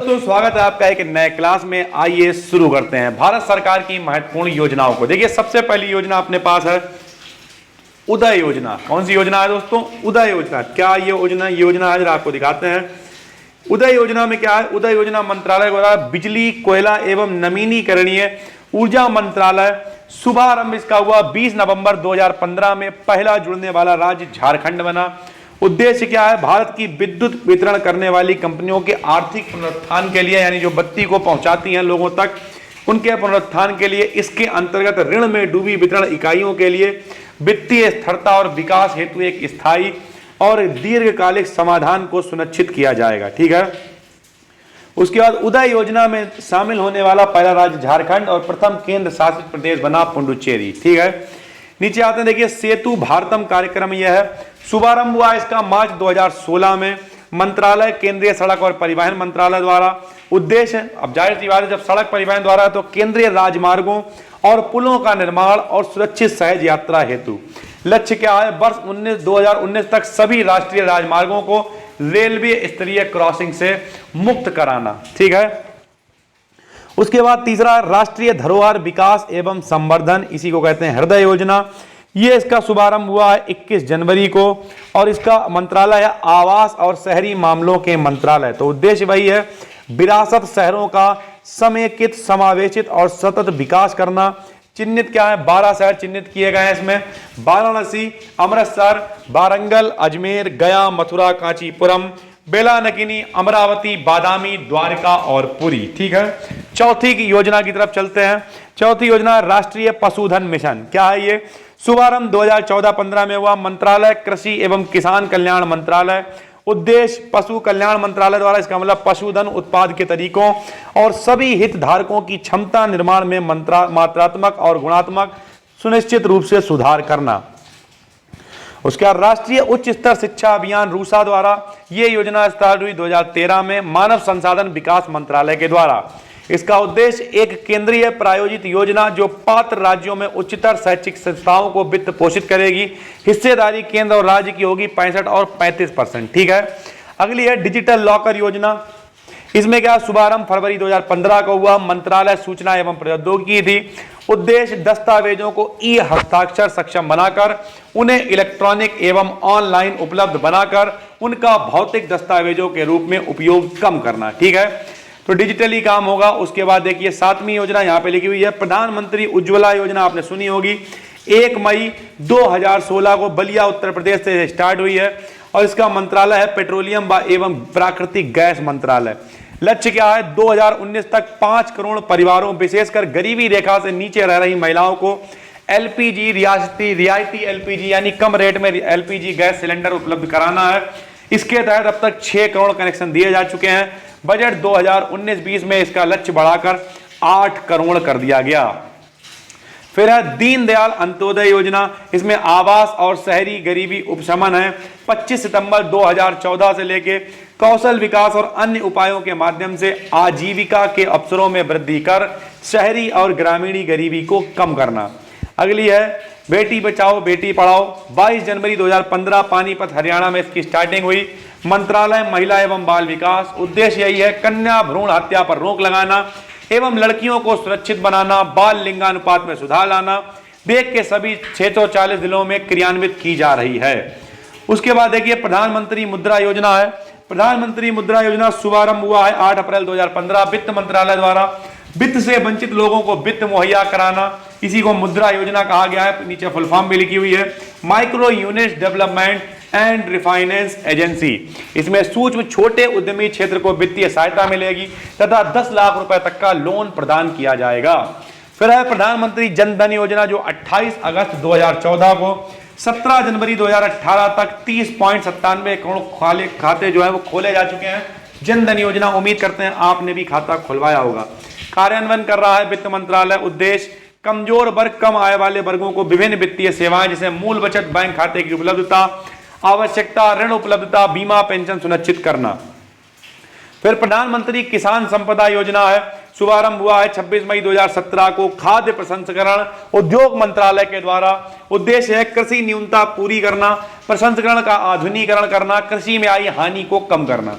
तो स्वागत है आपका एक नए क्लास में। आइए शुरू करते हैं भारत सरकार की महत्वपूर्ण योजनाओं को। देखिए सबसे पहली योजना अपने पास है उदय योजना। कौन सी योजना है दोस्तों? उदय योजना। क्या ये योजना है, आपको दिखाते हैं। उदय योजना में क्या है? उदय योजना मंत्रालय द्वारा बिजली, कोयला एवं नवीनीकरणीय ऊर्जा मंत्रालय, शुभारंभ इसका हुआ 20 नवंबर 2015 में। पहला जुड़ने वाला राज्य झारखंड बना। उद्देश्य क्या है? भारत की विद्युत वितरण करने वाली कंपनियों के आर्थिक पुनरुत्थान के लिए, यानी जो बत्ती को पहुंचाती हैं लोगों तक, उनके पुनरुत्थान के लिए इसके अंतर्गत ऋण में डूबी वितरण इकाइयों के लिए वित्तीय स्थिरता और विकास हेतु एक स्थायी और दीर्घकालिक समाधान को सुनिश्चित किया जाएगा। ठीक है। उसके बाद उदय योजना में शामिल होने वाला पहला राज्य झारखंड और प्रथम केंद्र शासित प्रदेश बना पुडुचेरी। ठीक है। नीचे आते हैं, देखिए सेतु भारतम कार्यक्रम यह है। शुभारंभ हुआ इसका मार्च 2016 में। मंत्रालय केंद्रीय सड़क और परिवहन मंत्रालय द्वारा। उद्देश्य, अब जाहिर सी बात है, जब सड़क परिवहन द्वारा तो केंद्रीय राजमार्गों और पुलों का निर्माण और सुरक्षित सहज यात्रा हेतु। लक्ष्य क्या है? वर्ष 2019 तक सभी राष्ट्रीय राजमार्गों को रेलवे स्तरीय क्रॉसिंग से मुक्त कराना। ठीक है। उसके बाद तीसरा राष्ट्रीय धरोहर विकास एवं संवर्धन, इसी को कहते हैं हृदय योजना। ये इसका शुभारंभ हुआ है 21 जनवरी को और इसका मंत्रालय है आवास और शहरी मामलों के मंत्रालय। तो उद्देश्य वही है, विरासत शहरों का समेकित, समावेशित और सतत विकास करना। चिन्हित क्या है? 12 शहर चिन्हित किए गए हैं इसमें। वाराणसी, अमृतसर, वारंगल, अजमेर, गया, मथुरा, कांचीपुरम, बेलानगिनी, अमरावती, बादामी, द्वारका और पुरी। ठीक है। चौथी की योजना की तरफ चलते हैं। चौथी योजना राष्ट्रीय पशुधन मिशन। क्या है ये? शुभारंभ 2014-15 में हुआ। मंत्रालय कृषि एवं किसान कल्याण मंत्रालय। उद्देश्य पशु कल्याण मंत्रालय द्वारा, इसका मतलब पशुधन उत्पाद के तरीकों और सभी हितधारकों की क्षमता निर्माण में मात्रात्मक और गुणात्मक सुनिश्चित रूप से सुधार करना। उसके बाद राष्ट्रीय उच्च स्तर शिक्षा अभियान रूसा द्वारा। यह योजना स्टार्ट हुई 2013 में मानव संसाधन विकास मंत्रालय के द्वारा। इसका उद्देश्य एक केंद्रीय प्रायोजित योजना जो पात्र राज्यों में उच्चतर शैक्षिक संस्थाओं को वित्त पोषित करेगी। हिस्सेदारी केंद्र और राज्य की होगी 65 और 35%। ठीक है। अगली है डिजिटल लॉकर योजना। इसमें क्या? शुभारंभ फरवरी 2015 को हुआ। मंत्रालय सूचना एवं प्रौद्योगिकी थी। उद्देश्य दस्तावेजों को ई हस्ताक्षर सक्षम बनाकर उन्हें इलेक्ट्रॉनिक एवं ऑनलाइन उपलब्ध बनाकर उनका भौतिक दस्तावेजों के रूप में उपयोग कम करना। ठीक है। तो डिजिटली काम होगा। उसके बाद देखिए 7वीं योजना यहाँ पे लिखी हुई है प्रधानमंत्री उज्ज्वला योजना। आपने सुनी होगी। 1 मई 2016 को बलिया उत्तर प्रदेश से स्टार्ट हुई है और इसका मंत्रालय है पेट्रोलियम एवं प्राकृतिक गैस मंत्रालय। लक्ष्य क्या है? 2019 तक 5 करोड़ परिवारों, विशेषकर गरीबी रेखा से नीचे रह रही महिलाओं को एलपीजी रियायती एलपीजी यानी कम रेट में एलपीजी गैस सिलेंडर उपलब्ध कराना है। इसके तहत अब तक 6 करोड़ कनेक्शन दिए जा चुके हैं। बजट 2019-20 में इसका लक्ष्य बढ़ाकर 8 करोड़ कर दिया गया। फिर है दीनदयाल अंत्योदय योजना। इसमें आवास और शहरी गरीबी उपशमन है। 25 सितंबर 2014 से लेके कौशल विकास और अन्य उपायों के माध्यम से आजीविका के अवसरों में वृद्धि कर शहरी और ग्रामीण गरीबी को कम करना। अगली है बेटी बचाओ बेटी पढ़ाओ। 22 जनवरी 2015 पानीपत हरियाणा में इसकी स्टार्टिंग हुई। मंत्रालय महिला एवं बाल विकास। उद्देश्य यही है कन्या भ्रूण हत्या पर रोक लगाना एवं लड़कियों को सुरक्षित बनाना, बाल लिंगानुपात में सुधार लाना। देश के सभी 640 जिलों में क्रियान्वित की जा रही है। उसके बाद देखिए प्रधानमंत्री मुद्रा योजना है। प्रधानमंत्री मुद्रा योजना शुभारंभ हुआ है 8 अप्रैल 2015 वित्त मंत्रालय द्वारा। वित्त से वंचित लोगों को वित्त मुहैया कराना, इसी को मुद्रा योजना कहा गया है। नीचे फुल फॉर्म भी लिखी हुई है, micro unit development and refinance agency. इसमें सूक्ष्म छोटे उद्यमी क्षेत्र को वित्तीय सहायता मिलेगी तथा 10 लाख रुपए तक का लोन प्रदान किया जाएगा। फिर है प्रधानमंत्री जन धन योजना जो 28 अगस्त 2014 को 17 जनवरी 2018 तक 30.97 करोड़ खाते जो है वो खोले जा चुके हैं। जन धन योजना उम्मीद करते हैं आपने भी खाता खुलवाया होगा। कार्यान्वयन कर रहा है वित्त मंत्रालय। उद्देश्य कमजोर वर्ग, कम आय वाले वर्गों को विभिन्न वित्तीय सेवाएं जैसे मूल बचत बैंक खाते की उपलब्धता, आवश्यकता, ऋण उपलब्धता, बीमा, पेंशन सुनिश्चित करना। फिर प्रधानमंत्री किसान संपदा योजना है। शुभारंभ हुआ है 26 मई 2017 को खाद्य प्रसंस्करण उद्योग मंत्रालय के द्वारा। उद्देश्य है कृषि न्यूनता पूरी करना, प्रसंस्करण का आधुनिकीकरण करना, कृषि में आई हानि को कम करना।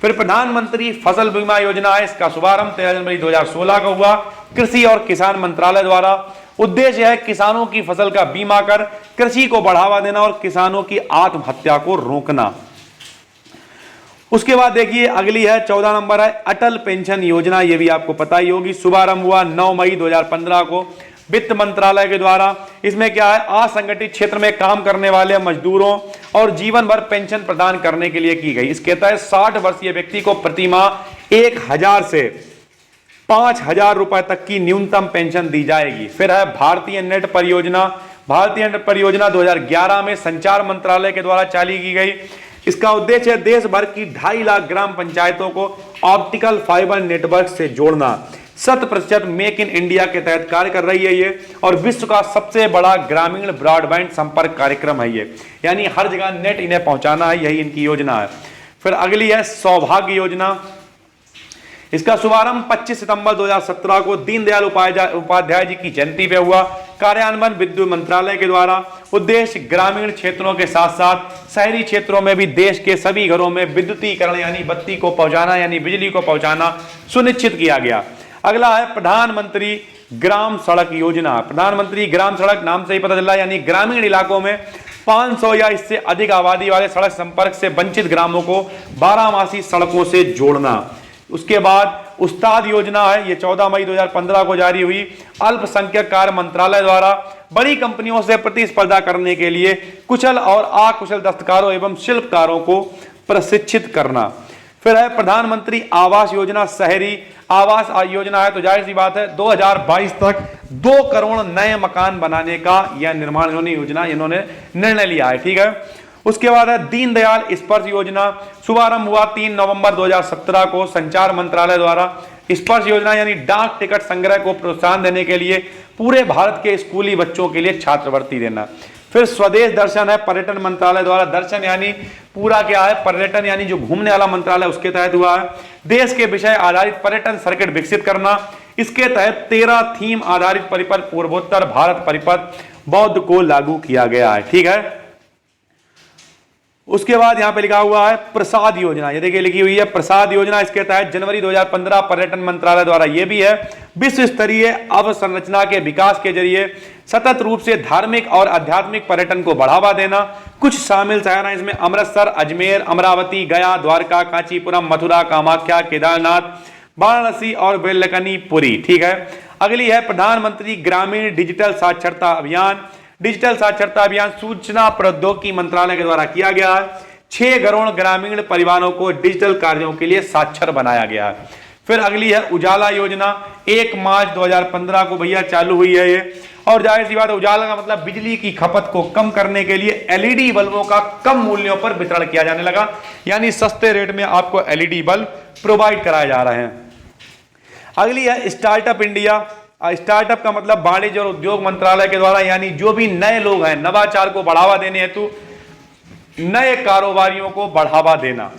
फिर प्रधानमंत्री फसल बीमा योजना है, इसका शुभारंभ 13 जनवरी 2016 को हुआ कृषि और किसान मंत्रालय द्वारा। उद्देश्य है किसानों की फसल का बीमा कर कृषि को बढ़ावा देना और किसानों की आत्महत्या को रोकना। उसके बाद देखिए अगली है 14 नंबर है अटल पेंशन योजना, ये भी आपको पता ही होगी। शुभारंभ हुआ 9 मई 2015 को वित्त मंत्रालय के द्वारा। इसमें क्या है, असंगठित क्षेत्र में काम करने वाले मजदूरों और जीवन भर पेंशन प्रदान करने के लिए की गई। इसके तहत 60 वर्षीय व्यक्ति को प्रति माह 1000 से 5000 रुपए तक की न्यूनतम पेंशन दी जाएगी। फिर है भारतीय नेट परियोजना। भारतीय नेट परियोजना 2011 में संचार मंत्रालय के द्वारा चालू की गई। इसका उद्देश्य है देश भर की 2.5 लाख ग्राम पंचायतों को ऑप्टिकल फाइबर नेटवर्क से जोड़ना। 100% मेक इन इंडिया के तहत कार्य कर रही है ये, और विश्व का सबसे बड़ा ग्रामीण ब्रॉडबैंड संपर्क कार्यक्रम है ये, यानी हर जगह नेट इन्हें पहुंचाना है, यही इनकी योजना है। फिर अगली है सौभाग्य योजना। इसका शुभारंभ 25 सितंबर 2017 को दीनदयाल उपाध्याय जी की जयंती पे हुआ। कार्यान्वयन विद्युत मंत्रालय के द्वारा। उद्देश्य ग्रामीण क्षेत्रों के साथ साथ शहरी क्षेत्रों में भी देश के सभी घरों में विद्युतीकरण यानी बत्ती को पहुंचाना यानी बिजली को पहुंचाना सुनिश्चित किया गया। अगला है प्रधानमंत्री ग्राम सड़क योजना। प्रधानमंत्री ग्राम सड़क नाम से ही पता चल रहा है, यानी ग्रामीण इलाकों में 500 या इससे अधिक आबादी वाले सड़क संपर्क से वंचित ग्रामों को 12मासी सड़कों से जोड़ना। उसके बाद उस्ताद योजना है, ये 14 मई 2015 को जारी हुई। अल्पसंख्यक कार्य मंत्रालय द्वारा बड़ी कंपनियों से प्रतिस्पर्धा करने के लिए कुशल और अकुशल दस्तकारों एवं शिल्पकारों को प्रशिक्षित करना। फिर है प्रधानमंत्री आवास योजना। शहरी आवास योजना है, तो जाहिर सी बात है 2022 तक 2 करोड़ नए मकान बनाने का यह निर्माण इन्होंने निर्णय लिया है। ठीक है। उसके बाद है दीनदयाल स्पर्श योजना। शुभारंभ हुआ 3 नवंबर 2017 को संचार मंत्रालय द्वारा। स्पर्श योजना यानी डाक टिकट संग्रह को प्रोत्साहन देने के लिए पूरे भारत के स्कूली बच्चों के लिए छात्रवृत्ति देना। फिर स्वदेश दर्शन है, पर्यटन मंत्रालय द्वारा। दर्शन यानी पूरा क्या है, पर्यटन यानी जो घूमने वाला मंत्रालय, उसके तहत हुआ है। देश के विषय आधारित पर्यटन सर्किट विकसित करना। इसके तहत 13 थीम आधारित परिपथ पूर्वोत्तर भारत परिपथ बौद्ध को लागू किया गया है। ठीक है। उसके बाद यहां पे लिखा हुआ है प्रसाद योजना, ये देखिए लिखी हुई है प्रसाद योजना। इसके तहत जनवरी 2015 पर्यटन मंत्रालय द्वारा ये भी है विश्व स्तरीय अवसंरचना के विकास के जरिए सतत रूप से धार्मिक और आध्यात्मिक पर्यटन को बढ़ावा देना। कुछ शामिल शहर हैं इसमें अमृतसर, अजमेर, अमरावती, गया, द्वारका, कांचीपुरम, मथुरा, कामाख्या, केदारनाथ, वाराणसी और बेलकनीपुरी। ठीक है। अगली है प्रधानमंत्री ग्रामीण डिजिटल साक्षरता अभियान। डिजिटल साक्षरता अभियान सूचना प्रौद्योगिकी मंत्रालय के द्वारा किया गया है। 6 करोड़ ग्रामीण परिवारों को डिजिटल कार्यों के लिए साक्षर बनाया गया है। फिर अगली है उजाला योजना। 1 मार्च 2015 को भैया चालू हुई है ये, और जाहिर सी बात है उजाला का मतलब बिजली की खपत को कम करने के लिए एलईडी बल्बों का कम मूल्यों पर वितरण किया जाने लगा, यानी सस्ते रेट में आपको एलईडी बल्ब प्रोवाइड कराए जा रहे हैं। अगली है स्टार्टअप इंडिया। स्टार्टअप का मतलब वाणिज्य और उद्योग मंत्रालय के द्वारा, यानी जो भी नए लोग हैं नवाचार को बढ़ावा देने हेतु नए कारोबारियों को बढ़ावा देना।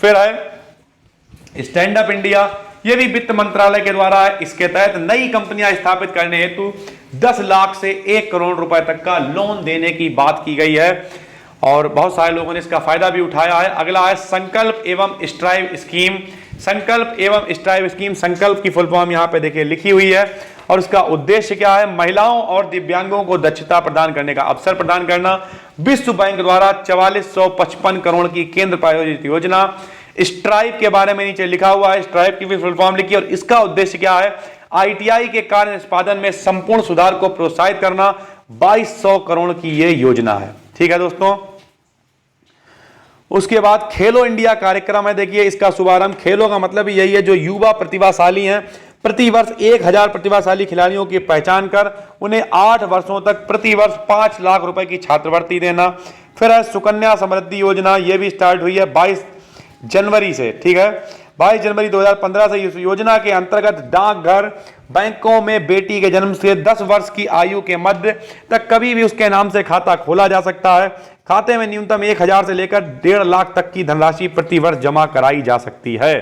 फिर है स्टैंड अप इंडिया, ये भी वित्त मंत्रालय के द्वारा है। इसके तहत नई कंपनियां स्थापित करने हेतु 10 लाख से 1 करोड़ रुपए तक का लोन देने की बात की गई है, और बहुत सारे लोगों ने इसका फायदा भी उठाया है। अगला है संकल्प एवं स्ट्राइव स्कीम। संकल्प एवं स्ट्राइव स्कीम, संकल्प की फुल फॉर्म यहाँ पे देखिए लिखी हुई है, और इसका उद्देश्य क्या है, महिलाओं और दिव्यांगों को दक्षता प्रदान करने का अवसर प्रदान करना। विश्व बैंक द्वारा 4455 करोड़ की केंद्र प्रायोजित योजना। स्ट्राइव के बारे में नीचे लिखा हुआ है, स्ट्राइव की भी फुल फॉर्म लिखी, और इसका उद्देश्य क्या है, आईटीआई के कार्य निष्पादन में संपूर्ण सुधार को प्रोत्साहित करना। 2200 करोड़ की ये योजना है। ठीक है दोस्तों। उसके बाद खेलो इंडिया कार्यक्रम है। देखिए इसका शुभारंभ, खेलों का मतलब यही है जो युवा प्रतिभाशाली हैं, प्रतिवर्ष 1000 प्रतिभाशाली खिलाड़ियों की पहचान कर उन्हें 8 वर्षों तक प्रतिवर्ष 5 लाख रुपए की छात्रवृत्ति देना। फिर है सुकन्या समृद्धि योजना, यह भी स्टार्ट हुई है 22 जनवरी से। ठीक है। 22 जनवरी 2015 से इस योजना के अंतर्गत डाकघर बैंकों में बेटी के जन्म से 10 वर्ष की आयु के मध्य तक कभी भी उसके नाम से खाता खोला जा सकता है। खाते में न्यूनतम 1000 से लेकर 1.5 लाख तक की धनराशि प्रतिवर्ष जमा कराई जा सकती है।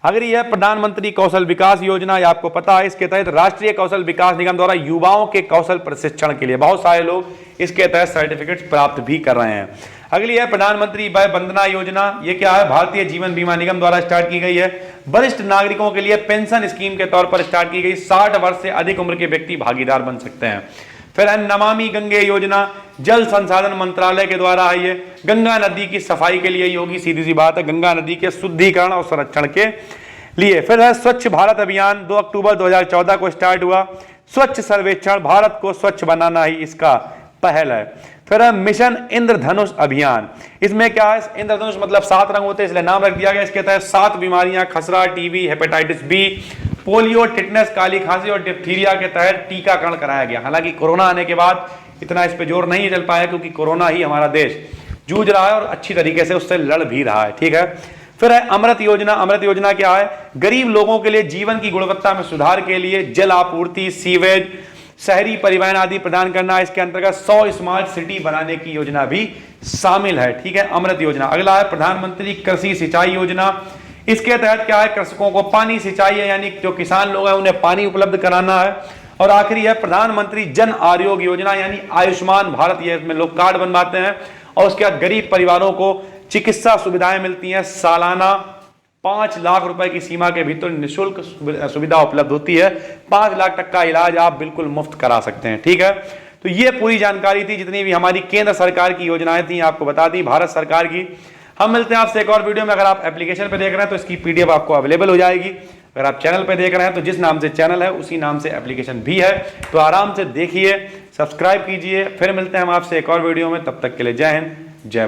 अगली है प्रधानमंत्री कौशल विकास योजना, ये आपको पता है। इसके तहत राष्ट्रीय कौशल विकास निगम द्वारा युवाओं के कौशल प्रशिक्षण के लिए बहुत सारे लोग इसके तहत सर्टिफिकेट प्राप्त भी कर रहे हैं। अगली है प्रधानमंत्री वय वंदना योजना। ये क्या है? भारतीय जीवन बीमा निगम द्वारा स्टार्ट की गई है। वरिष्ठ नागरिकों के लिए पेंशन स्कीम के तौर पर स्टार्ट की गई। 60 वर्ष से अधिक उम्र के व्यक्ति भागीदार बन सकते हैं। फिर है नमामि गंगे योजना, जल संसाधन मंत्रालय के द्वारा है ये। गंगा नदी की सफाई के लिए होगी, सीधी सी बात है, गंगा नदी के शुद्धिकरण और संरक्षण के लिए। फिर है स्वच्छ भारत अभियान, 2 अक्टूबर 2014 को स्टार्ट हुआ। स्वच्छ सर्वेक्षण, भारत को स्वच्छ बनाना ही इसका पहल है। फिर है मिशन इंद्रधनुष अभियान। इसमें क्या है? इंद्रधनुष मतलब 7 रंग होते हैं, इसलिए नाम रख दिया गया। इसके तहत 7 बीमारियां, खसरा, TB, hepatitis B, polio, tetanus, काली खांसी और डिप्थीरिया के तहत टीकाकरण कराया गया। हालांकि कोरोना आने के बाद इतना इस पे जोर नहीं चल पाया, क्योंकि कोरोना ही हमारा देश जूझ रहा है और अच्छी तरीके से उससे लड़ भी रहा है। ठीक है। फिर है अमृत योजना। अमृत योजना क्या है? गरीब लोगों के लिए जीवन की गुणवत्ता में सुधार के लिए जल आपूर्ति, सीवेज, शहरी परिवहन आदि प्रदान करना। इसके अंतर्गत 100 स्मार्ट सिटी बनाने की योजना भी शामिल है। ठीक है, अमृत योजना। अगला है प्रधानमंत्री कृषि सिंचाई योजना। इसके तहत क्या है? कृषकों को पानी सिंचाई है, यानी जो किसान लोग हैं उन्हें पानी उपलब्ध कराना है। और आखिरी है प्रधानमंत्री जन आरोग्य योजना, यानी आयुष्मान भारत। ये इसमें लोग कार्ड बनवाते हैं और उसके बाद गरीब परिवारों को चिकित्सा सुविधाएं मिलती हैं। सालाना 5 लाख रुपए की सीमा के भीतर निःशुल्क सुविधा उपलब्ध होती है। 5 लाख तक का इलाज आप बिल्कुल मुफ्त करा सकते हैं। ठीक है, तो ये पूरी जानकारी थी, जितनी भी हमारी केंद्र सरकार की योजनाएं थी आपको बता दी, भारत सरकार की। हम मिलते हैं आपसे एक और वीडियो में। अगर आप एप्लीकेशन पे देख रहे हैं तो इसकी पीडीएफ आपको अवेलेबल हो जाएगी। अगर आप चैनल पे देख रहे हैं तो जिस नाम से चैनल है उसी नाम से एप्लीकेशन भी है, तो आराम से देखिए, सब्सक्राइब कीजिए। फिर मिलते हैं हम आपसे एक और वीडियो में, तब तक के लिए जय हिंद, जय भारत।